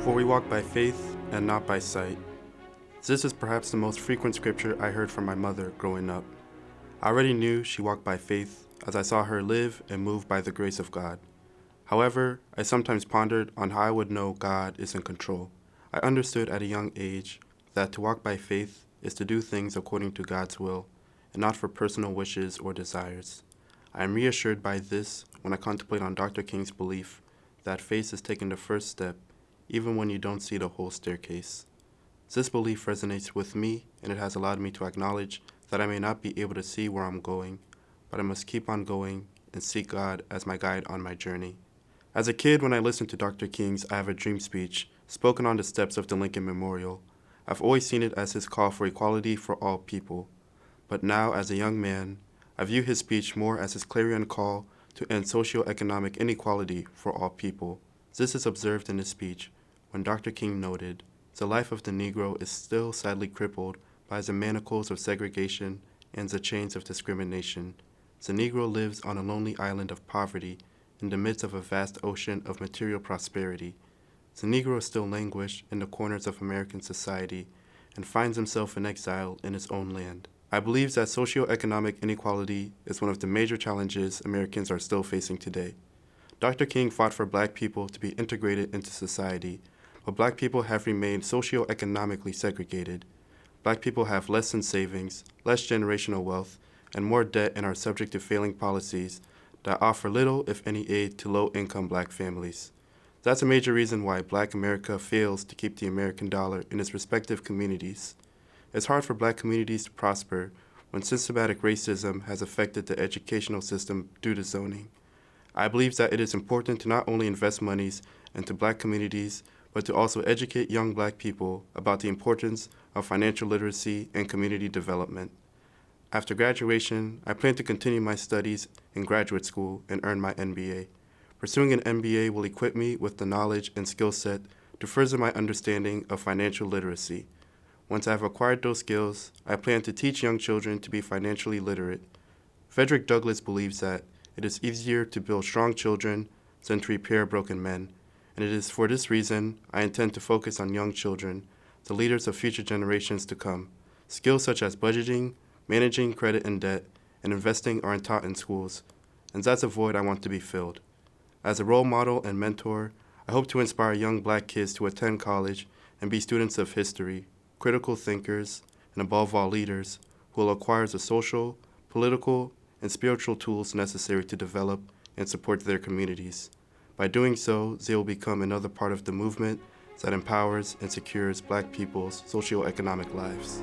For we walk by faith and not by sight. This is perhaps the most frequent scripture I heard from my mother growing up. I already knew she walked by faith as I saw her live and move by the grace of God. However, I sometimes pondered on how I would know God is in control. I understood at a young age that to walk by faith is to do things according to God's will and not for personal wishes or desires. I am reassured by this when I contemplate on Dr. King's belief that faith is taking the first step even when you don't see the whole staircase. This belief resonates with me, and it has allowed me to acknowledge that I may not be able to see where I'm going, but I must keep on going and seek God as my guide on my journey. As a kid, when I listened to Dr. King's I Have a Dream speech, spoken on the steps of the Lincoln Memorial, I've always seen it as his call for equality for all people. But now, as a young man, I view his speech more as his clarion call to end socioeconomic inequality for all people. This is observed in his speech when Dr. King noted, "The life of the Negro is still sadly crippled by the manacles of segregation and the chains of discrimination. The Negro lives on a lonely island of poverty in the midst of a vast ocean of material prosperity. The Negro still languishes in the corners of American society and finds himself in exile in his own land." I believe that socioeconomic inequality is one of the major challenges Americans are still facing today. Dr. King fought for Black people to be integrated into society, but Black people have remained socioeconomically segregated. Black people have less in savings, less generational wealth, and more debt and are subject to failing policies that offer little, if any, aid to low-income Black families. That's a major reason why Black America fails to keep the American dollar in its respective communities. It's hard for Black communities to prosper when systematic racism has affected the educational system due to zoning. I believe that it is important to not only invest monies into Black communities, but to also educate young Black people about the importance of financial literacy and community development. After graduation, I plan to continue my studies in graduate school and earn my MBA. Pursuing an MBA will equip me with the knowledge and skill set to further my understanding of financial literacy. Once I have acquired those skills, I plan to teach young children to be financially literate. Frederick Douglass believes that it is easier to build strong children than to repair broken men, and it is for this reason I intend to focus on young children, the leaders of future generations to come. Skills such as budgeting, managing credit and debt, and investing aren't taught in schools, and that's a void I want to be filled. As a role model and mentor, I hope to inspire young Black kids to attend college and be students of history, critical thinkers, and above all leaders who will acquire the social, political, and spiritual tools necessary to develop and support their communities. By doing so, they will become another part of the movement that empowers and secures Black people's socioeconomic lives.